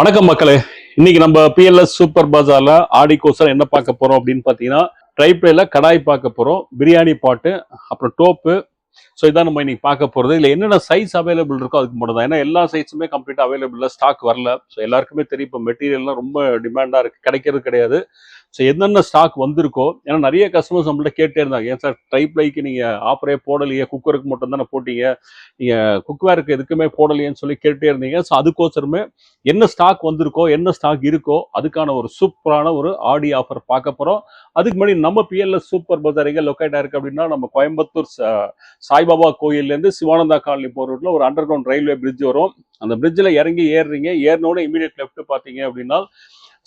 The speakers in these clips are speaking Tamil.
வணக்கம் மக்களே. இன்னைக்கு நம்ம பிஎல்எஸ் சூப்பர் பஜார்ல ஆடிக்கோசரம் என்ன பார்க்க போறோம் அப்படின்னு பார்த்தீங்கன்னா, ட்ரைப்ளேல கடாய் பார்க்க போறோம், பிரியாணி பாட்டு, அப்புறம் டோப்பு. ஸோ இதான் நம்ம இன்னைக்கு பார்க்க போகிறது. இல்லை என்னென்ன சைஸ் அவைலபிள் இருக்கோ அதுக்கு மட்டும் தான். ஏன்னா எல்லா சைஸுமே கம்ப்ளீட்டாக அவைலபிளாக ஸ்டாக் வரல. ஸோ எல்லாருக்குமே தெரியும், இப்போ மெட்டீரியல்லாம் ரொம்ப டிமாண்டாக இருக்குது, கிடைக்கிறது கிடையாது. ஸோ என்னென்ன ஸ்டாக் வந்திருக்கோ, ஏன்னா நிறைய கஸ்டமர்ஸ் நம்மள்ட்ட கேட்டே இருந்தாங்க, ஏன் சார் ட்ரைப்ளைக்கு நீங்கள் ஆஃபரே போடலையே, குக்கருக்கு மட்டும் தானே போட்டீங்க, நீங்கள் குக்வேருக்கு எதுக்குமே போடலையேன்னு சொல்லி கேட்டே இருந்தீங்க. ஸோ அதுக்கோசரமே என்ன ஸ்டாக் வந்திருக்கோ, என்ன ஸ்டாக் இருக்கோ அதுக்கான ஒரு சூப்பரான ஒரு ஆடி ஆஃபர் பார்க்க போகிறோம். அதுக்கு முன்னாடி நம்ம பிஎல்எஸ் சூப்பர் பஜார் எங்கே லொக்கேட் ஆயிருக்கு அப்படின்னா, நம்ம கோயம்புத்தூர் சாய்பாபா கோயிலேருந்து சிவானந்தா காலனி போகிற ரூட்டில் ஒரு அண்டர் கிரவுண்ட் ரயில்வே பிரிட்ஜ் வரும். அந்த பிரிட்ஜில் இறங்கி ஏறுறீங்க, ஏறினோட இமீடியட் லெஃப்ட் பார்த்தீங்க அப்படின்னா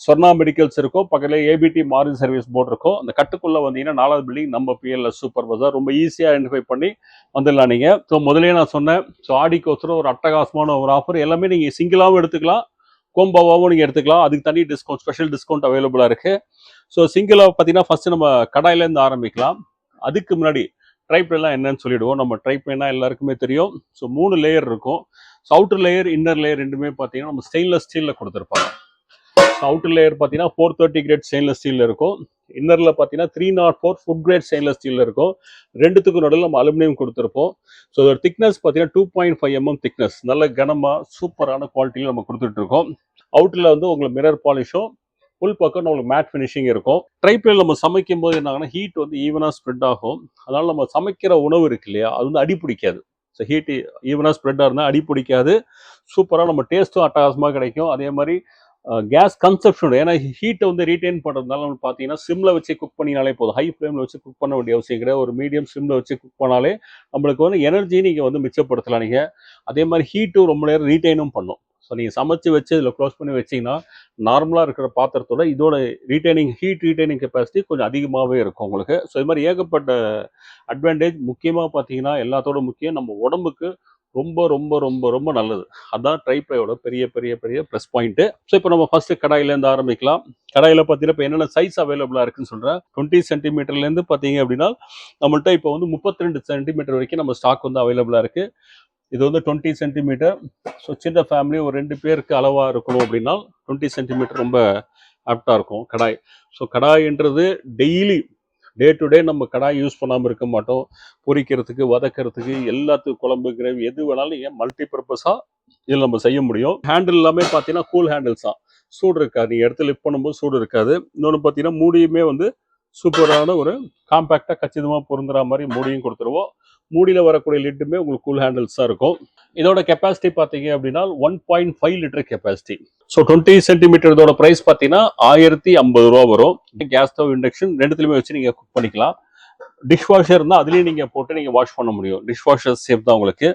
சொர்ணா மெடிக்கல்ஸ் இருக்கும், பக்கத்தில் ஏபிடி மார்ஜின் சர்வீஸ் போர்டு இருக்கும். அந்த கட்டுக்குள்ளே வந்தீங்கன்னா 4வது பில்டிங் நம்ம பிஎல்எஸ் சூப்பர் பஜார். ரொம்ப ஈஸியாக ஐடென்டிஃபை பண்ணி வந்துடலாம் நீங்கள். ஸோ முதலே நான் சொன்னேன், ஸோ ஆடிக்கோசரம் ஒரு அட்டகாசமான ஒரு ஆஃபர். எல்லாமே நீங்கள் சிங்கிளாகவும் எடுத்துக்கலாம், கோம்பாவாகவும் நீங்கள் எடுத்துக்கலாம். அதுக்கு தனி டிஸ்கவுண்ட், ஸ்பெஷல் டிஸ்கவுண்ட் அவைலபிளாக இருக்குது. ஸோ சிங்கிளாக பார்த்தீங்கன்னா ஃபஸ்ட்டு நம்ம கடாயிலேருந்து ஆரம்பிக்கலாம். அதுக்கு முன்னாடி ட்ரைப்லாம் என்னன்னு சொல்லிடுவோம். நம்ம ட்ரைப்னா எல்லாருக்குமே தெரியும். ஸோ 3 லேயர் இருக்கும். So outer layer, inner layer ரெண்டுமே பார்த்தீங்கன்னா நம்ம ஸ்டெயின்லெஸ் ஸ்டீலில் கொடுத்துருப்பாங்க. அவுட்டர் லேயர் பார்த்தீங்கன்னா 430 கிரேட் ஸ்டெயின்லெஸ் ஸ்டீலில் இருக்கும். இன்னரில் பார்த்தீங்கன்னா 304 ஃபுட் கிரேட் ஸ்டெயின்லெஸ் ஸ்டீலில் இருக்கும். ரெண்டுத்துக்கும் நடுவில் நம்ம அலுமினியம் கொடுத்துருப்போம். ஸோ அதோட திக்னஸ் பார்த்தீங்கன்னா 2.5 mm திக்னஸ், நல்ல கனமாக சூப்பரான குவாலிட்டியில் நம்ம கொடுத்துட்ருக்கோம். அவுட்டரில் வந்து உங்களுக்கு மிரர் பாலிஷும், ஃபுல் பக்கம் நம்மளுக்கு மேட் ஃபினிஷிங் இருக்கும். ட்ரைப்ளேல நம்ம சமைக்கும் போது என்ன ஆகுனா, ஹீட் வந்து ஈவனாக ஸ்ப்ரெட் ஆகும். அதனால நம்ம சமைக்கிற உணவு இருக்கு இல்லையா, அது வந்து அடி பிடிக்காது. ஸோ ஹீட் ஈவனாக ஸ்ப்ரெட்டாக இருந்தால் அடி பிடிக்காது. சூப்பராக நம்ம டேஸ்ட்டும் அட்டகாசமாக கிடைக்கும். அதே மாதிரி கேஸ் கன்சப்ஷன், ஏன்னா ஹீட்டை வந்து ரீட்டைன் பண்ணுறதுனால நம்ம பார்த்தீங்கன்னா சிம்மில் வச்சு குக் பண்ணினாலே போதும். ஹை ஃப்ளேமில் வச்சு குக் பண்ண வேண்டிய அவசியம் கிடையாது. ஒரு மீடியம் சிம்மில் வச்சு குக் பண்ணாலே நம்மளுக்கு வந்து எனர்ஜி நீங்கள் வந்து மிச்சப்படுத்தலாம் நீங்கள். அதே மாதிரி ஹீட்டும் ரொம்ப நேரம் ரீட்டைனும் பண்ணும். ஸோ நீங்கள் சமைச்சு வச்சு இதில் க்ளோஸ் பண்ணி வச்சிங்கன்னா, நார்மலாக இருக்கிற பாத்திரத்தோட இதோட ஹீட் ரீட்டைனிங் கெப்பாசிட்டி கொஞ்சம் அதிகமாகவே இருக்கும் உங்களுக்கு. ஸோ இது மாதிரி ஏகப்பட்ட அட்வான்டேஜ். முக்கியமாக பார்த்தீங்கன்னா எல்லாத்தோட முக்கியம், நம்ம உடம்புக்கு ரொம்ப ரொம்ப ரொம்ப ரொம்ப நல்லது. அதான் ட்ரைப்ளேயோட பெரிய பெரிய பெரிய ப்ளஸ் பாயிண்ட்டு. ஸோ இப்போ நம்ம ஃபஸ்ட்டு கடாயிலேருந்து ஆரம்பிக்கலாம். கடாயில் பார்த்தீங்கன்னா இப்போ என்னென்ன சைஸ் அவைலபிளாக இருக்குன்னு சொல்கிறேன். 20 சென்டிமீட்டர்லேருந்து பார்த்தீங்க அப்படின்னா நம்மள்ட்ட இப்போ வந்து 32 சென்டிமீட்டர் வரைக்கும் நம்ம ஸ்டாக் வந்து அவைலபிளாக இருக்குது. இது வந்து 20 சென்டிமீட்டர். ஸோ சின்ன ஃபேமிலி ஒரு 2 பேருக்கு அளவாக இருக்கணும் அப்படின்னா 20 சென்டிமீட்டர் ரொம்ப ஆப்டாக இருக்கும் கடாய். ஸோ கடாய்ன்றது டெய்லி டே டு டே நம்ம கடாய் யூஸ் பண்ணாமல் இருக்க மாட்டோம். பொரிக்கிறதுக்கு, வதக்கிறதுக்கு, எல்லாத்துக்கும் குழம்பு, கிரேவி எது வேணாலும் நீங்கள் மல்டி பர்பஸாக இதில் நம்ம செய்ய முடியும். ஹேண்டில் எல்லாமே பார்த்தீங்கன்னா கூல் ஹேண்டில்ஸ் தான், சூடு இருக்காது. நீங்கள் எடுத்து லிஃப்ட் பண்ணும்போது சூடு இருக்காது. இன்னொன்று பார்த்தீங்கன்னா மூடியுமே வந்து சூப்பரான ஒரு காம்பேக்டாக கச்சிதமாக பொருந்துற மாதிரி மூடியும் கொடுத்துருவோம். மூடியில் வரக்கூடிய லிட்டுமே உங்களுக்கு கூல் ஹேண்டில்ஸ் தான் இருக்கும். இதோட கெப்பாசிட்டி பார்த்தீங்க அப்படின்னா 1.5 லிட்டர் கெப்பாசிட்டி. ஸோ 20 சென்டிமீட்டர் இதோட ப்ரைஸ் பார்த்தீங்கன்னா 1050 ரூபா வரும். கேஸ் ஸ்டவ், இண்டக்ஷன் ரெண்டுத்துலையுமே வச்சு நீங்கள் குக் பண்ணிக்கலாம். டிஷ் வாஷர் இருந்தால் அதுலேயும் நீங்கள் போட்டு நீங்கள் வாஷ் பண்ண முடியும். டிஷ் வாஷர் சேஃப் தான் உங்களுக்கு.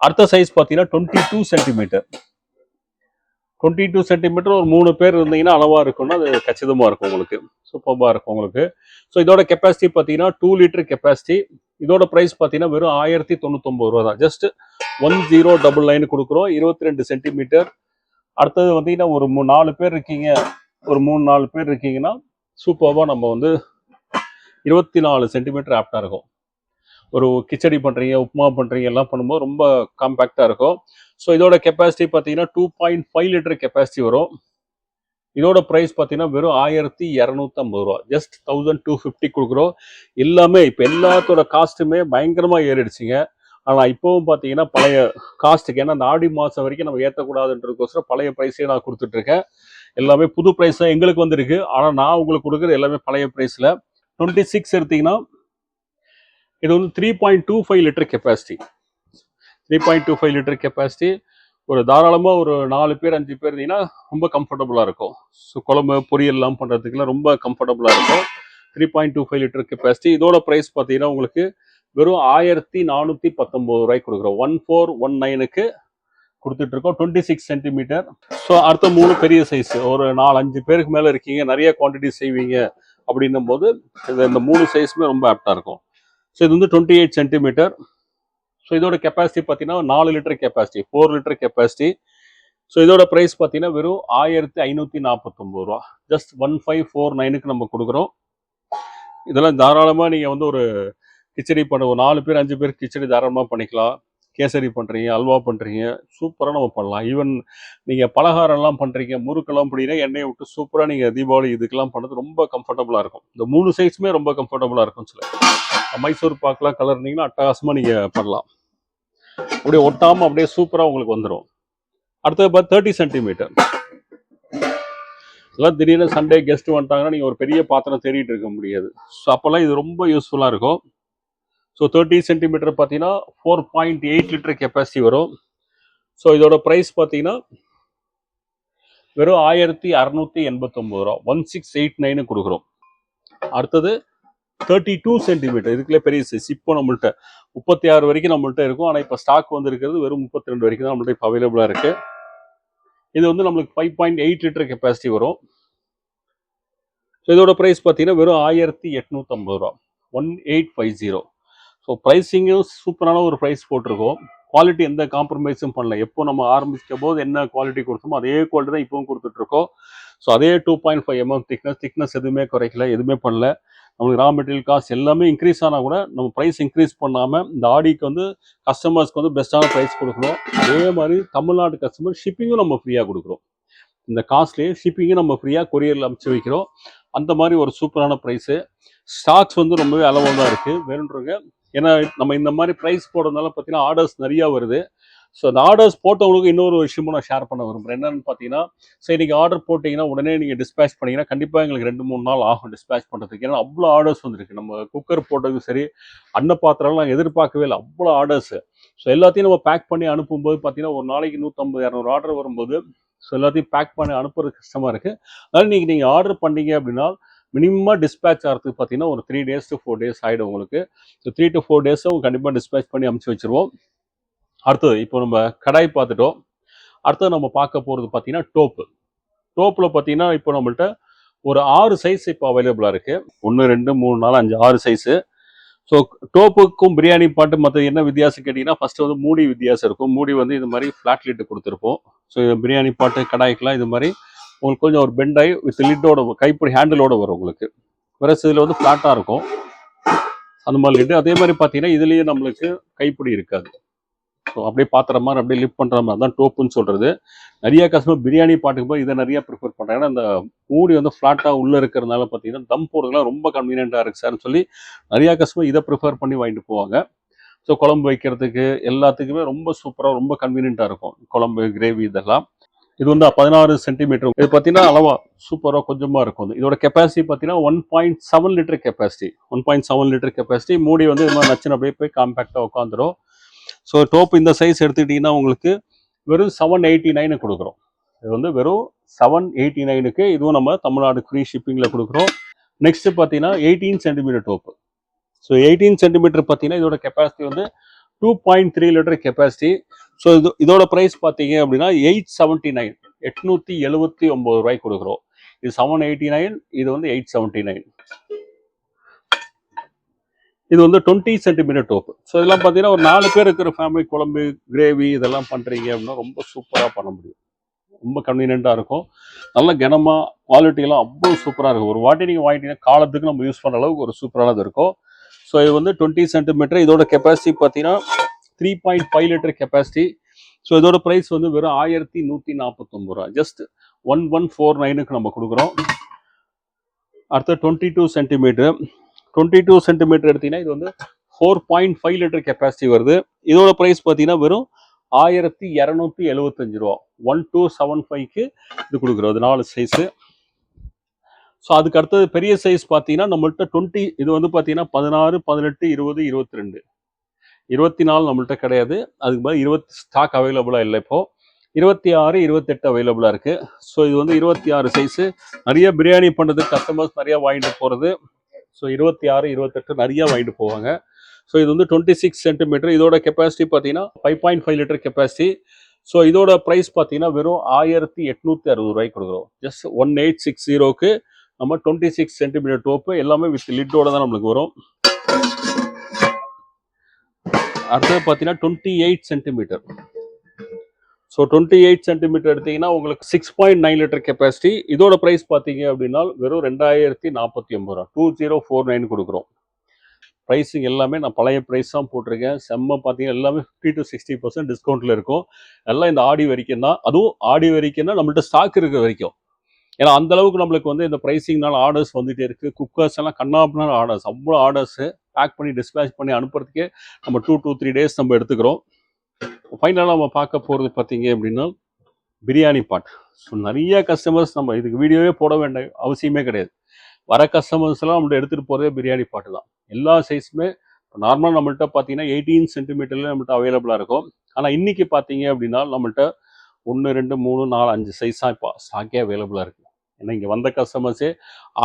அடுத்த சைஸ் பார்த்தீங்கன்னா 22 சென்டிமீட்டர். 22 சென்டிமீட்டர் ஒரு 3 பேர் இருந்தீங்கன்னா அளவாக இருக்கும்னா அது கச்சிதமாக இருக்கும் உங்களுக்கு, சூப்பராக இருக்கும் உங்களுக்கு. ஸோ இதோட கெப்பாசிட்டி பார்த்தீங்கன்னா 2 லிட்டர் கெப்பாசிட்டி. இதோட ப்ரைஸ் பார்த்தீங்கன்னா வெறும் 1099 ரூபா தான். ஜஸ்ட் 1099 கொடுக்குறோம். 22 சென்டிமீட்டர். அடுத்தது வந்தீங்கன்னா ஒரு 4 பேர் இருக்கீங்க, ஒரு 3-4 பேர் இருக்கீங்கன்னா சூப்பராக நம்ம வந்து 24 சென்டிமீட்டர் ஆப்டாக இருக்கும். ஒரு கிச்சடி பண்ணுறீங்க, உப்புமா பண்ணுறீங்க, எல்லாம் பண்ணும்போது ரொம்ப காம்பேக்டாக இருக்கும். ஸோ இதோட கெப்பாசிட்டி பார்த்தீங்கன்னா 2.5 லிட்டர் கெப்பாசிட்டி வரும். இதோட ப்ரைஸ் பார்த்தீங்கன்னா வெறும் 1250 ரூபா. ஜஸ்ட் 1250 கொடுக்குறோம். எல்லாமே இப்போ எல்லாத்தோட காஸ்ட்டுமே பயங்கரமாக ஏறிடுச்சிங்க. ஆனால் இப்போவும் பார்த்தீங்கன்னா பழைய காஸ்ட்டுக்கு, ஏன்னா அந்த ஆடி மாதம் வரைக்கும் நம்ம ஏற்றக்கூடாதுன்றதுக்கோசரம் பழைய ப்ரைஸே நான் கொடுத்துட்ருக்கேன். எல்லாமே புது ப்ரைஸ் தான் எங்களுக்கு வந்துருக்கு. ஆனால் நான் உங்களுக்கு கொடுக்குறது எல்லாமே பழைய ப்ரைஸில். 26 எடுத்திங்கன்னா இது வந்து 3.25 லிட்டர் கெப்பாசிட்டி. 3.25 litre capacity. ஒரு தாராளமாக ஒரு 4 பேர் 5 பேர் இருந்தீங்கன்னா ரொம்ப கம்ஃபர்டபுளாக இருக்கும். ஸோ குழம்பு பொரியல்லாம் பண்ணுறதுக்குலாம் ரொம்ப கம்ஃபர்டபுளாக இருக்கும். 3.25 லிட்டர் கெப்பாசிட்டி. இதோட ப்ரைஸ் பார்த்தீங்கன்னா உங்களுக்கு வெறும் 1419 ரூபாய்க்கு கொடுக்குறோம். 1419க்கு கொடுத்துட்ருக்கோம். 26 சென்டிமீட்டர். ஸோ அடுத்த 3 பெரிய சைஸ், ஒரு 4-5 பேருக்கு மேலே இருக்கீங்க, நிறைய குவான்டிட்டி செய்வீங்க அப்படின்னும் போது இந்த 3 சைஸுமே ரொம்ப ஆப்டாக இருக்கும். ஸோ இது வந்து 28 சென்டிமீட்டர். ஸோ இதோட கெப்பாசிட்டி பார்த்தீங்கன்னா 4 litre capacity, 4 litre capacity. So இதோட ப்ரைஸ் பார்த்தீங்கன்னா வெறும் 1549 ரூபா. ஜஸ்ட் 1549க்கு நம்ம கொடுக்குறோம். இதெல்லாம் தாராளமாக நீங்கள் வந்து ஒரு கிச்சடி பண்ண, ஒரு 4 பேர் 5 பேர் கிச்சடி தாராளமாக பண்ணிக்கலாம். கேசரி பண்ணுறீங்க, அல்வா பண்ணுறீங்க, சூப்பராக நம்ம பண்ணலாம். ஈவன் நீங்கள் பலகாரம்லாம் பண்ணுறீங்க, முறுக்கெல்லாம் பிடினா எண்ணெயை விட்டு சூப்பராக நீங்கள் தீபாவளி இதுக்கெல்லாம் பண்ணுறது ரொம்ப கம்ஃபர்டபுளாக இருக்கும். இந்த 3 சைஸுமே ரொம்ப கம்ஃபர்டபுளாக இருக்கும். சில மைசூர் பாக்கெலாம் கலர்னிங்கன்னா அட்டகாசமாக நீங்கள் பண்ணலாம். அப்படியே ஒட்டாமல் அப்படியே சூப்பராக உங்களுக்கு வந்துடும். அடுத்தது பார்த்து 30 சென்டிமீட்டர். எல்லாம் திடீர்னு சண்டே கெஸ்ட் வந்துட்டாங்கன்னா நீங்கள் ஒரு பெரிய பாத்திரம் தேடிட்டு இருக்க முடியாது. ஸோ அப்போல்லாம் இது ரொம்ப யூஸ்ஃபுல்லாக இருக்கும். ஸோ 30 சென்டிமீட்டர் பார்த்தீங்கன்னா 4.8 லிட்டர் கெப்பாசிட்டி வரும். ஸோ இதோட ப்ரைஸ் பார்த்தீங்கன்னா வெறும் 1689 ரூபா, 1689 கொடுக்குறோம். அடுத்தது 32 சென்டிமீட்டர், இதுக்குள்ளே பெரிய சைஸ். இப்போ நம்மள்கிட்ட 36 வரைக்கும் நம்மள்கிட்ட இருக்கும். ஆனால் இப்போ ஸ்டாக் வந்து இருக்கிறது வெறும் 32 வரைக்கும் தான் நம்மள்ட்ட இப்போ அவைலபிளாக இருக்குது. இது வந்து நம்மளுக்கு 5.8 லிட்டர் கெப்பாசிட்டி வரும். ஸோ இதோட ப்ரைஸ் பார்த்தீங்கன்னா வெறும் 1850 ரூபா, 1850. ஸோ ப்ரைஸிங்கும் சூப்பரான ஒரு ப்ரைஸ் போட்டிருக்கோம். குவாலிட்டி எந்த காம்ப்ரமைஸும் பண்ணல. எப்போ நம்ம ஆரம்பிக்கும் போது என்ன குவாலிட்டி கொடுத்தோமோ அதே குவாலிட்டி தான் இப்போவும் கொடுத்துட்ருக்கோம். ஸோ அதே 2.5 mm திக்னஸ் எதுவுமே குறைக்கல, எதுவுமே பண்ணல. நம்மளுக்கு ரா மெட்டீரியல் காஸ்ட் எல்லாமே இன்க்ரீஸ் ஆனால் கூட நம்ம ப்ரைஸ் இன்க்ரீஸ் பண்ணாமல் இந்த ஆடிக்கு வந்து கஸ்டமர்ஸ்க்கு வந்து பெஸ்ட்டான ப்ரைஸ் கொடுக்கணும். அதே மாதிரி தமிழ்நாடு கஸ்டமர் ஷிப்பிங்கும் நம்ம ஃப்ரீயாக கொடுக்குறோம். இந்த காஸ்ட்லேயே ஷிப்பிங்கும் நம்ம ஃப்ரீயாக கொரியரில் அனுப்பிச்சு வைக்கிறோம். அந்த மாதிரி ஒரு சூப்பரான ப்ரைஸு. ஸ்டாக்ஸ் வந்து ரொம்பவே அளவாக தான் இருக்குது வேணுன்றவங்க. ஏன்னா நம்ம இந்த மாதிரி ப்ரைஸ் போடுறதுனால பார்த்தீங்கன்னா ஆர்டர்ஸ் நிறையா வருது. ஸோ அந்த ஆர்டர்ஸ் போட்டவங்களுக்கு இன்னொரு விஷயமும் நான் ஷேர் பண்ண விரும்புகிறேன். என்னென்னு பார்த்தீங்கன்னா, சரி நீங்கள் ஆர்டர் போட்டிங்கன்னா உடனே நீங்கள் டிஸ்பேச் பண்ணிங்கன்னா கண்டிப்பாக எங்களுக்கு 2-3 நாள் ஆகும் டிஸ்பேச் பண்ணுறதுக்கு. ஏன்னா அவ்வளோ ஆர்டர்ஸ் வந்துருக்கு. நம்ம குக்கர் போட்டதும் சரி, அன்ன பாத்திரம்லாம் நாங்கள் எதிர்பார்க்கவே இல்லை, அவ்வளோ ஆர்டர்ஸு. ஸோ எல்லாத்தையும் நம்ம பேக் பண்ணி அனுப்பும்போது பார்த்தீங்கன்னா ஒரு நாளைக்கு 150-200 ஆர்டர் வரும்போது ஸோ எல்லாத்தையும் பேக் பண்ணி அனுப்புறது கஷ்டமாக இருக்குது. அதனால் நீங்கள் ஆர்டர் பண்ணீங்க அப்படின்னா மினிமமாக டிஸ்பேச் ஆகிறதுக்கு பார்த்தீங்கன்னா ஒரு 3 days to 4 days ஆகிடும் உங்களுக்கு. ஸோ 3 to 4 days கண்டிப்பாக டிஸ்பேச் பண்ணி அனுப்பிச்சி வச்சுருவோம். அடுத்தது இப்போ நம்ம கடாய் பார்த்துட்டோம். அடுத்தது நம்ம பார்க்க போகிறது பார்த்தீங்கன்னா டோப்பில் பார்த்தீங்கன்னா இப்போ நம்மள்கிட்ட ஒரு 6 சைஸ் இப்போ அவைலபிளாக இருக்குது. 1 2 3 4 5 6 சைஸு. ஸோ டோப்புக்கும் பிரியாணி பாட்டு மற்ற என்ன வித்தியாசம் கேட்டிங்கன்னா, ஃபஸ்ட்டு வந்து மூடி வித்தியாசம் இருக்கும். மூடி வந்து இது மாதிரி ஃப்ளாட் லிட்டு கொடுத்துருப்போம். ஸோ பிரியாணி பாட்டு கடாய்க்கெலாம் இது மாதிரி உங்களுக்கு கொஞ்சம் ஒரு பெண்டாகி வித் லிட்டோட கைப்பிடி ஹேண்டிலோடு வரும் உங்களுக்கு. வேறு இதில் வந்து ஃப்ளாட்டாக இருக்கும் அந்த மாதிரி லிட்டு. அதே மாதிரி பார்த்தீங்கன்னா இதுலேயே நம்மளுக்கு கைப்பிடி இருக்காது. ஸோ அப்படியே பாத்திர மாதிரி அப்படியே லிஃப்ட் பண்ணுற மாதிரி தான் டோப்புன்னு சொல்கிறது. நிறைய கஸ்டமர் பிரியாணி பாட்டுக்கு போய் இதை நிறைய ப்ரிஃபர் பண்ணுறாங்க. ஏன்னா இந்த மூடி வந்து ஃப்ளாட்டாக உள்ளே இருக்கிறதுனால பார்த்தீங்கன்னா தம் போடுறதுலாம் ரொம்ப கன்வீனியண்ட்டாக இருக்குது சார்னு சொல்லி நிறையா கஸ்டமர் இதை ப்ரிஃபர் பண்ணி வாங்கிட்டு போவாங்க. ஸோ குழம்பு வைக்கிறதுக்கு எல்லாத்துக்குமே ரொம்ப சூப்பராக ரொம்ப கன்வீனியண்ட்டாக இருக்கும். குழம்பு, கிரேவி இதெல்லாம். இது வந்து 16 சென்டிமீட்டர். இது பார்த்தீங்கன்னா அளவா சூப்பராக கொஞ்சமாக இருக்கும். இதோட கெப்பாசிட்டி பார்த்தீங்கன்னா 1.7 லிட்டர் கெப்பாசிட்டி. 1.7 litre capacity. மூடி வந்து இது மாதிரி நச்சுன்னு அப்படியே போய் காம்பேக்டாக உட்காந்துரும். ஸோ டோப் இந்த சைஸ் எடுத்துக்கிட்டிங்கன்னா உங்களுக்கு வெறும் 789 கொடுக்குறோம். இது வந்து வெறும் 789க்கு இதுவும் நம்ம தமிழ்நாடு ஃப்ரீ ஷிப்பிங்கில் கொடுக்குறோம். நெக்ஸ்ட்டு பார்த்தீங்கன்னா 18 சென்டிமீட்டர் டோப்பு. ஸோ 18 சென்டிமீட்டர் பார்த்தீங்கன்னா இதோட கெப்பாசிட்டி வந்து 2.3 லிட்டர் கெப்பாசிட்டி. ஸோ இதோட ப்ரைஸ் பார்த்தீங்க அப்படின்னா 879, 879 ரூபாய்க்கு கொடுக்குறோம். இது 789, இது வந்து 879. இது வந்து 20 சென்டிமீட்டர் டோப்பு. ஸோ இதெல்லாம் பார்த்தீங்கன்னா ஒரு 4 பேர் இருக்கிற ஃபேமிலி குழம்பு, கிரேவி இதெல்லாம் பண்ணுறீங்க அப்படின்னா ரொம்ப சூப்பராக பண்ண முடியும். ரொம்ப கன்வீனியண்ட்டாக இருக்கும். நல்ல கனமாக குவாலிட்டியெல்லாம் அவ்வளோ சூப்பராக இருக்கும். ஒரு வாட்டி நீங்கள் வாங்கிட்டீங்கன்னா காலத்துக்கு நம்ம யூஸ் பண்ணுற அளவுக்கு ஒரு சூப்பரானது இருக்கும். ஸோ இது வந்து 20 சென்டிமீட்டர். இதோட கெப்பாசிட்டி பார்த்தீங்கன்னா 3.5 லிட்டர் கெப்பாசிட்டி. ஸோ இதோட ப்ரைஸ் வந்து வெறும் 1149 ரூபா, ஜஸ்ட் 1149க்கு நம்ம கொடுக்குறோம். அடுத்த 22 சென்டிமீட்டர். 22 சென்டிமீட்டர் எடுத்தீங்கன்னா இது வந்து 4.5 லிட்டர் கெப்பாசிட்டி வருது. இதோட ப்ரைஸ் பார்த்தீங்கன்னா வெறும் 1275 ரூபா, 1275க்கு இது கொடுக்குறோம். அது 4 சைஸு. ஸோ அதுக்கு அடுத்தது பெரிய சைஸ் பார்த்தீங்கன்னா நம்மள்கிட்ட 20, இது வந்து பார்த்தீங்கன்னா 16, 18, 20, 22, 24 நம்மள்கிட்ட கிடையாது. அதுக்கு பதில் 20 ஸ்டாக் அவைலபிளாக இல்லை. இப்போது 26, 28 அவைலபிளாக இருக்குது. ஸோ இது வந்து 26 சைஸு. நிறைய பிரியாணி பண்ணுறதுக்கு கஸ்டமர்ஸ் நிறையா வாங்கிட்டு போகிறது. ஸோ 26, 28 நிறையா வாங்கிட்டு போவாங்க. ஸோ இது வந்து 26 சென்டிமீட்டர். இதோட கெப்பாசிட்டி பார்த்தீங்கன்னா 5.5 லிட்டர் கெப்பாசிட்டி. ஸோ இதோட ப்ரைஸ் பார்த்தீங்கன்னா வெறும் 1860 ரூபாய்க்கு கொடுக்குறோம். ஜஸ்ட் 1860க்கு நம்ம 26 சென்டிமீட்டர் டோப்பு எல்லாமே வித் லிட்டோட தான் நம்மளுக்கு வரும். அடுத்தது பார்த்தீங்கன்னா 28 சென்டிமீட்டர். ஸோ 28 சென்டிமீட்டர் எடுத்தீங்கன்னா உங்களுக்கு 6.9 லிட்டர் கெப்பாசிட்டி. இதோட ப்ரைஸ் பார்த்தீங்க அப்படின்னா வெறும் 2049 ரூபா, 2049 கொடுக்குறோம். ப்ரைஸிங் எல்லாமே நான் பழைய ப்ரைஸ் தான் போட்டிருக்கேன். செம்ம பார்த்தீங்கன்னா எல்லாமே 50 to 60% டிஸ்கவுண்ட்டில் இருக்கும். எல்லாம் இந்த ஆடி வரைக்கும் தான். அதுவும் ஆடி வரைக்கும்னா நம்மள்ட்ட ஸ்டாக் இருக்கிற வரைக்கும். ஏன்னா அந்த அளவுக்கு நம்மளுக்கு வந்து இந்த ப்ரைஸிங்னால ஆர்டர்ஸ் வந்துகிட்டே இருக்குது. குக்கர்ஸ் எல்லாம் கண்ணாப்பினால ஆர்டர்ஸ், அவ்வளோ ஆர்டர்ஸு பேக் பண்ணி டிஸ்பேச் பண்ணி அனுப்புறதுக்கே நம்ம 2 to 3 days நம்ம எடுத்துக்கிறோம். ஃபைனலாக நம்ம பார்க்க போகிறது பார்த்தீங்க அப்படின்னா பிரியாணி பாட். ஸோ நிறைய கஸ்டமர்ஸ், நம்ம இதுக்கு வீடியோவே போட வேண்டிய அவசியமே கிடையாது. வர கஸ்டமர்ஸ் எல்லாம் நம்மள்ட்ட எடுத்துகிட்டு போகிறதே பிரியாணி பாட்டு தான். எல்லா சைஸுமே நார்மலாக நம்மள்ட்ட பார்த்தீங்கன்னா 18 சென்டிமீட்டரில் நம்மள்ட்ட அவைலபிளாக இருக்கும். ஆனால் இன்றைக்கி பார்த்தீங்க அப்படின்னா நம்மள்ட்ட 1, 2, 3, 4, 5 சைஸாக இப்போ ஸ்டாக்கே அவைலபிளாக இருக்குது. ஏன்னா இங்கே வந்த கஸ்டமர்ஸே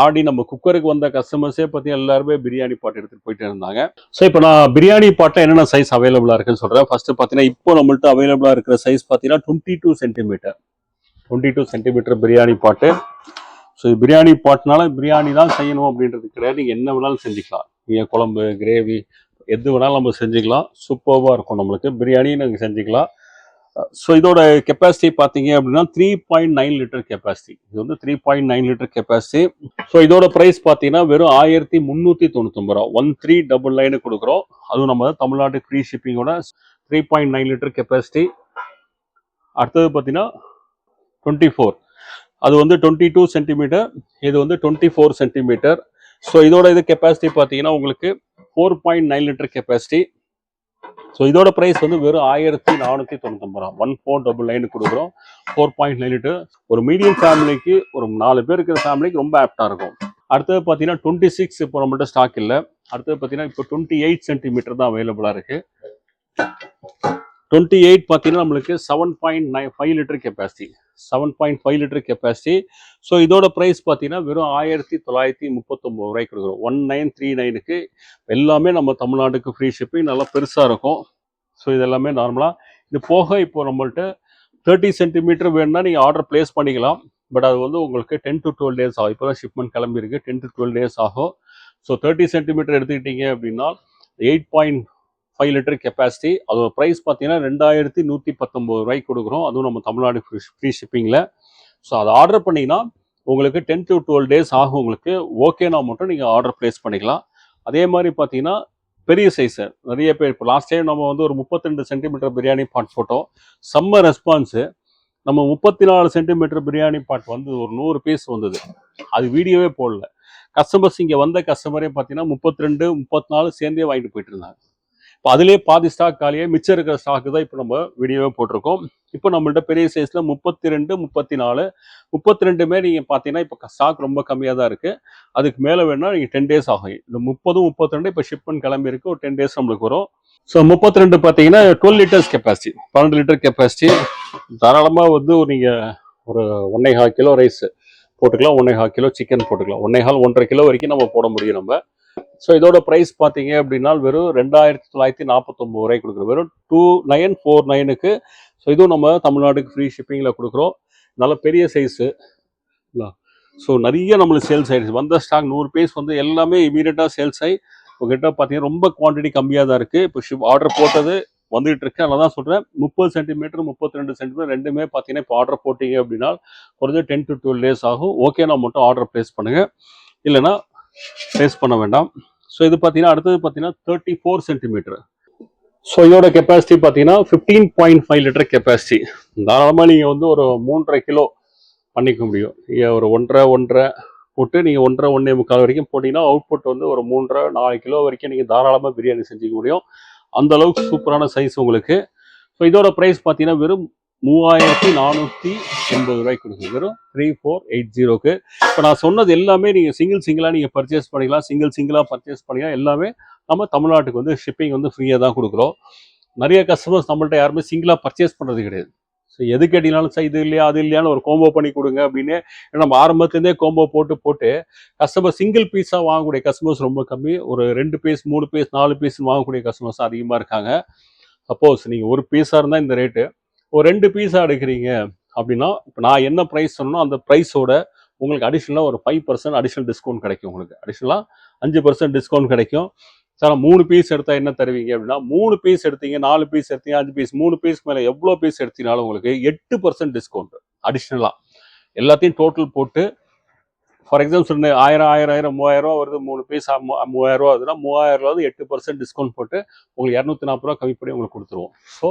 ஆடி நம்ம குக்கருக்கு வந்த கஸ்டமர்ஸே பார்த்தீங்கன்னா எல்லாருமே பிரியாணி பாட்டு எடுத்துகிட்டு போயிட்டு இருந்தாங்க. ஸோ இப்போ நான் பிரியாணி பாட்டில் என்னென்ன சைஸ் அவைலபிளாக இருக்குன்னு சொல்கிறேன். ஃபஸ்ட்டு பார்த்தீங்கன்னா இப்போ நம்மள்ட்ட அவைலபிளாக இருக்கிற சைஸ் பார்த்தீங்கன்னா 22 சென்டிமீட்டர். 22 சென்டிமீட்டர் பிரியாணி பாட்டு. ஸோ பிரியாணி பாட்னால பிரியாணி தான் செய்யணும் அப்படின்றது கிடையாது. நீங்கள் என்ன வேணாலும் செஞ்சுக்கலாம். நீங்கள் குழம்பு, கிரேவி எது வேணாலும் நம்ம செஞ்சுக்கலாம். சூப்பராக இருக்கும். நம்மளுக்கு பிரியாணியும் நாங்கள் செஞ்சுக்கலாம். ஸோ இதோட கெப்பாசிட்டி பார்த்தீங்க அப்படின்னா 3.9 லிட்டர் கெப்பாசிட்டி. இது வந்து 3.9 லிட்டர் கெப்பாசிட்டி. ஸோ இதோட ப்ரைஸ் பார்த்தீங்கன்னா வெறும் 1399 ரூபா. 1399 கொடுக்குறோம். அதுவும் நம்ம தமிழ்நாட்டுக்கு ஃப்ரீ ஷிப்பிங்கோட 3.9 லிட்டர் கெப்பாசிட்டி. அடுத்தது பார்த்தீங்கன்னா 24, அது வந்து 22 சென்டிமீட்டர், இது வந்து 24 சென்டிமீட்டர். ஸோ இதோட இது கெப்பாசிட்டி பார்த்தீங்கன்னா உங்களுக்கு 4.9 லிட்டர் கெப்பாசிட்டி. ஸோ இதோட ப்ரைஸ் வந்து வெறும் 1499 ரூபா. 1499 கொடுக்குறோம். 4.9 லிட்டர். ஒரு மீடியம் ஃபேமிலிக்கு, ஒரு 4 பேர் இருக்கிற ஃபேமிலிக்கு ரொம்ப ஆப்டாக இருக்கும். அடுத்தது பார்த்தீங்கன்னா 26 இப்போ நம்மள்ட்ட ஸ்டாக் இல்லை. அடுத்தது பார்த்தீங்கன்னா இப்போ 28 சென்டிமீட்டர் தான் அவைலபிளாக இருக்குது. 28 பார்த்தீங்கன்னா நம்மளுக்கு 7.5 litre capacity. 7.5 litre capacity. So இதோட ப்ரைஸ் பார்த்தீங்கன்னா வெறும் 1939 ரூபாய்க்கு கொடுக்குறோம். 1939க்கு எல்லாமே நம்ம தமிழ்நாட்டுக்கு ஃப்ரீ ஷிப்பிங். நல்லா பெருசாக இருக்கும். ஸோ இதெல்லாமே நார்மலாக. இது போக இப்போ நம்மள்ட்ட 30 சென்டிமீட்டர் வேணும்னா நீங்கள் ஆர்டர் பிளேஸ் பண்ணிக்கலாம். பட் அது வந்து உங்களுக்கு 10 to 12 days ஆகும். இப்போ தான் ஷிப்மெண்ட் கிளம்பியிருக்கு. 10 to 12 days ஆகும். ஸோ 30 சென்டிமீட்டர் எடுத்துக்கிட்டீங்க அப்படின்னா 8.5 லிட்டர் கெப்பாசிட்டி. அதோட ப்ரைஸ் பார்த்தீங்கன்னா 2119 ரூபாய்க்கு கொடுக்குறோம். அதுவும் நம்ம தமிழ்நாடு ஃப்ரீ ஷிப்பிங்கில். ஸோ அதை ஆர்டர் பண்ணிங்கன்னா உங்களுக்கு 10 to 12 days ஆகும். உங்களுக்கு ஓகேனா மட்டும் நீங்கள் ஆர்டர் பிளேஸ் பண்ணிக்கலாம். அதே மாதிரி பார்த்தீங்கன்னா பெரிய சைஸு நிறைய பேர், இப்போ லாஸ்ட் டைம் நம்ம வந்து ஒரு 32 சென்டிமீட்டர் பிரியாணி பாட் போட்டோம். செம்ம ரெஸ்பான்ஸு. நம்ம 34 சென்டிமீட்டர் பிரியாணி பாட் வந்து ஒரு 100 பீஸ் வந்தது. அது வீடியோவே போடல. கஸ்டமர்ஸ் இங்கே வந்த கஸ்டமரே பார்த்தீங்கன்னா 32, 34 சேர்ந்தே வாங்கிட்டு போயிட்டு இருந்தாங்க. இப்போ அதிலே பாதி ஸ்டாக் காலியாக மிச்சம் இருக்கிற ஸ்டாக்கு தான் இப்போ நம்ம வீடியோவே போட்டிருக்கோம். இப்போ நம்மள்ட்ட பெரிய சைஸில் 32, 34, 32மே நீங்கள் பார்த்தீங்கன்னா இப்போ ஸ்டாக் ரொம்ப கம்மியாக தான் இருக்குது. அதுக்கு மேலே வேணால் நீங்கள் 10 days ஆகும். இந்த 30, 32 இப்போ ஷிப்மெண்ட் கிளம்பியிருக்கு. ஒரு 10 days நம்மளுக்கு வரும். ஸோ 32 பார்த்தீங்கன்னா 12 லிட்டர்ஸ் கெப்பாசிட்டி, 12 லிட்டர் கெப்பாசிட்டி. தாராளமாக வந்து நீங்கள் ஒரு 1.25 கிலோ ரைஸ் போட்டுக்கலாம், 1.25 கிலோ சிக்கன் போட்டுக்கலாம். 1.5 கிலோ வரைக்கும் நம்ம போட முடியும் நம்ம. ஸோ இதோட ப்ரைஸ் பார்த்தீங்க அப்படின்னா வெறும் 2949 ரூபாய்க்கு கொடுக்குறோம். வெறும் 2949க்கு. ஸோ இதுவும் நம்ம தமிழ்நாட்டுக்கு ஃப்ரீ ஷிப்பிங்கில் கொடுக்குறோம். நல்ல பெரிய சைஸு. ஸோ நிறைய நம்மளுக்கு சேல்ஸ் ஆகிடுச்சு. வந்த ஸ்டாக் 100 பீஸ் வந்து எல்லாமே இமீடியட்டாக சேல்ஸ் ஆகி உங்ககிட்ட பார்த்தீங்கன்னா ரொம்ப குவான்டிட்டி கம்மியாக தான் இருக்குது. இப்போ ஆர்டர் போட்டது வந்துகிட்டு இருக்கு. அதனால தான் சொல்கிறேன் 30 சென்டிமீட்டர், 32 சென்டிமீட்டர் ரெண்டுமே பார்த்தீங்கன்னா இப்போ ஆர்டர் போட்டிங்க அப்படின்னா குறைஞ்ச 10 to 12 days ஆகும். ஓகேனா மட்டும் ஆர்டர் ப்ளேஸ் பண்ணுங்கள், இல்லைனா ப்ளேஸ் பண்ண வேண்டாம். ஸோ இது பார்த்தீங்கன்னா அடுத்தது பார்த்தீங்கன்னா 34 சென்டிமீட்டர். ஸோ இதோட கெப்பாசிட்டி பார்த்தீங்கன்னா 15.5 லிட்டர் கெப்பாசிட்டி. தாராளமாக நீங்கள் வந்து ஒரு 3.5 கிலோ பண்ணிக்க முடியும். நீங்கள் ஒரு 1.5 போட்டு நீங்கள் 1.5, 1.25 வரைக்கும் போட்டிங்கன்னா அவுட்புட் வந்து ஒரு 3.5, 4 கிலோ வரைக்கும் நீங்கள் தாராளமாக பிரியாணி செஞ்சுக்க முடியும். அந்த அளவுக்கு சூப்பரான சைஸ் உங்களுக்கு. ஸோ இதோட ப்ரைஸ் பார்த்தீங்கன்னா வெறும் 3480 ரூபாய்க்கு கொடுக்குது. வெறும் 3480க்கு. இப்போ நான் சொன்னது எல்லாமே நீங்கள் சிங்கிளாக நீங்கள் பர்ச்சேஸ் பண்ணிக்கலாம். சிங்கிளாக பர்ச்சேஸ் பண்ணிக்கலாம். எல்லாமே நம்ம தமிழ்நாட்டுக்கு வந்து ஷிப்பிங் வந்து ஃப்ரீயாக தான் கொடுக்குறோம். நிறைய கஸ்டமர்ஸ் நம்மள்ட்ட யாருமே சிங்கிளாக பர்ச்சேஸ் பண்ணுறது கிடையாது. ஸோ எது கேட்டீங்கனாலும் சார் இது இல்லையா அது இல்லையான்னு ஒரு கோம்போ பண்ணி கொடுங்க அப்படின்னு. நம்ம ஆரம்பத்துலேருந்தே கோம்போ போட்டு கஸ்டமர் சிங்கிள் பீஸாக வாங்கக்கூடிய கஸ்டமர்ஸ் ரொம்ப கம்மி. ஒரு 2 பீஸ், 3 பீஸ், 4 பீஸ் வாங்கக்கூடிய கஸ்டமர்ஸ் அதிகமாக இருக்காங்க. சப்போஸ் நீங்கள் ஒரு பீஸாக இருந்தால் இந்த ரேட்டு, ஒரு 2 பீஸாக எடுக்கிறீங்க அப்படின்னா இப்போ நான் என்ன ப்ரைஸ் சொன்னோ அந்த ப்ரைஸோட உங்களுக்கு அடிஷ்னலாக ஒரு 5% அடிஷ்னல் டிஸ்கவுண்ட் கிடைக்கும். உங்களுக்கு அடிஷ்னலாக 5% டிஸ்கவுண்ட் கிடைக்கும். சார் 3 பீஸ் எடுத்தால் என்ன தருவீங்க அப்படின்னா, 3 பீஸ் எடுத்தீங்க, 4 பீஸ் எடுத்தீங்க, 5 பீஸ், 3 பீஸ்க்கு மேலே எவ்வளோ பீஸ் எடுத்தீங்கனாலும் உங்களுக்கு 8% டிஸ்கவுண்ட் அடிஷ்னலாக. எல்லாத்தையும் டோட்டல் போட்டு ஃபார் எக்ஸாம்பிள் சொன்ன 1000 வருது, 3 பீஸ் 3000 வருதுன்னா 3000 8% டிஸ்கவுண்ட் போட்டு உங்களுக்கு 240 கம்மி பண்ணி உங்களுக்கு கொடுத்துருவோம். ஸோ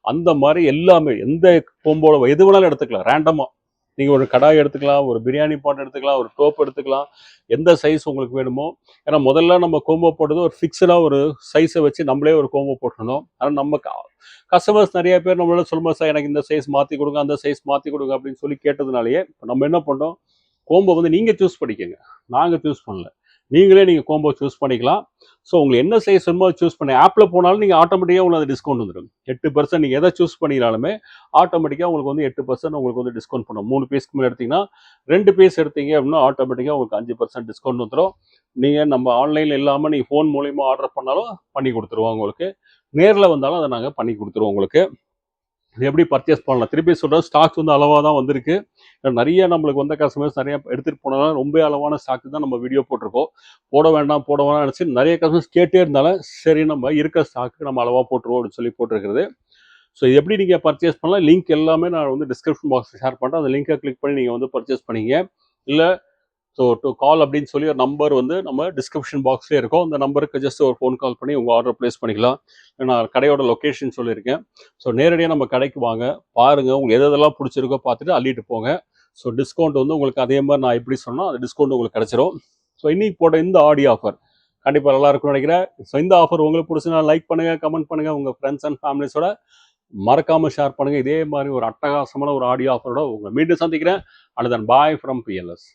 அந்த மாதிரி எல்லாமே எந்த கோம்போட எது வேணாலும் எடுத்துக்கலாம். ரேண்டமாக நீங்கள் ஒரு கடாய் எடுத்துக்கலாம், ஒரு பிரியாணி பாட் எடுத்துக்கலாம், ஒரு டோப் எடுத்துக்கலாம், எந்த சைஸ் உங்களுக்கு வேணுமோ. ஏன்னா முதல்ல நம்ம கோம்போ போட்டது ஒரு ஃபிக்ஸடாக ஒரு சைஸை வச்சு நம்மளே ஒரு கோம்போ போட்டிருந்தோம். ஆனால் நம்ம கஸ்டமர்ஸ் நிறைய பேர் நம்மளால சொல்லும்போது சார் எனக்கு இந்த சைஸ் மாற்றி கொடுங்க, அந்த சைஸ் மாற்றி கொடுங்க அப்படின்னு சொல்லி கேட்டதுனாலேயே இப்போ நம்ம என்ன பண்ணோம், கோம்போ வந்து நீங்கள் சூஸ் பண்ணிக்கோங்க, நாங்கள் சூஸ் பண்ணல. நீங்களே நீங்கள் கோம்போ சூஸ் பண்ணிக்கலாம். ஸோ உங்களுக்கு என்ன சைஸ் வேணுமோ சூஸ் பண்ணி ஆப்பில் போனாலும் நீங்கள் ஆட்டோமேட்டிக்காக உங்களுக்கு அது டிஸ்கவுண்ட் வந்துடும். 8% நீங்கள் எதை சூஸ் பண்ணினாலுமே ஆட்டோமேட்டிக்காக உங்களுக்கு வந்து 8% உங்களுக்கு வந்து டிஸ்கவுண்ட் பண்ணும். 3 பீஸ்க்கு மேலே எடுத்தீங்கன்னா 2 பீஸ் எடுத்தீங்க அப்படின்னா ஆட்டோமேட்டிக்காக உங்களுக்கு 5% டிஸ்கவுண்ட் வந்துடும். நீங்கள் நம்ம ஆன்லைனில் இல்லாமல் நீங்கள் ஃபோன் மூலிமா ஆர்டர் பண்ணாலும் பண்ணி கொடுத்துருவோம். உங்களுக்கு நேரில் வந்தாலும் அதை நாங்கள் பண்ணி கொடுத்துருவோம். உங்களுக்கு இது எப்படி பர்ச்சேஸ் பண்ணலாம் திருப்பி சொல்கிறோம், ஸ்டாக்ஸ் வந்து அளவாக தான் வந்திருக்கு. நிறைய நம்மளுக்கு வந்த கஸ்டமர்ஸ் நிறைய எடுத்துகிட்டு போனாலும் ரொம்ப அளவான ஸ்டாக் தான் நம்ம வீடியோ போட்டிருக்கோம். போட வேண்டாம் நினச்சி நிறைய கஸ்டமர்ஸ் கேட்டே இருந்தாலும் சரி நம்ம இருக்கிற ஸ்டாக்கு நம்ம அளவாக போட்டுருவோம் அப்படின்னு சொல்லி போட்டிருக்கிறது. ஸோ இது எப்படி நீங்கள் பர்ச்சேஸ் பண்ணலாம், லிங்க் எல்லாமே நான் வந்து டிஸ்கிரிப்ஷன் பாக்ஸில் ஷேர் பண்ணுறேன். அந்த லிங்கை கிளிக் பண்ணி நீங்கள் வந்து பர்ச்சேஸ் பண்ணிங்க. இல்லை ஸோ டு கால் அப்படின்னு சொல்லி ஒரு நம்பர் வந்து நம்ம டிஸ்கிரிப்ஷன் பாக்ஸ்லேயே இருக்கும். அந்த நம்பருக்கு ஜஸ்ட் ஒரு ஃபோன் கால் பண்ணி உங்கள் ஆர்டர் ப்ளேஸ் பண்ணிக்கலாம். நான் கடையோட லொக்கேஷன் சொல்லியிருக்கேன். ஸோ நேரடியாக நம்ம கடைக்கு வாங்க, பாருங்கள், உங்களுக்கு எதெல்லாம் பிடிச்சிருக்கோ பார்த்துட்டு அள்ளிட்டு போங்க. ஸோ டிஸ்கவுண்ட் வந்து உங்களுக்கு அதே மாதிரி நான் எப்படி சொன்னால் அந்த டிஸ்கவுண்ட் உங்களுக்கு கிடச்சிரும். ஸோ இன்னைக்கு போட்ட இந்த ஆடியோ ஆஃபர் கண்டிப்பாக நல்லா இருக்கும்னு நினைக்கிறேன். ஸோ இந்த ஆஃபர் உங்களுக்கு பிடிச்சுன்னா லைக் பண்ணுங்கள், கமெண்ட் பண்ணுங்கள், உங்கள் ஃப்ரெண்ட்ஸ் அண்ட் ஃபேமிலிஸோட மறக்காமல் ஷேர் பண்ணுங்கள். இதே மாதிரி ஒரு அட்டகாசமான ஒரு ஆடியோ ஆஃபரோட உங்களை மீண்டும் சந்திக்கிறேன். And then bye from PLS.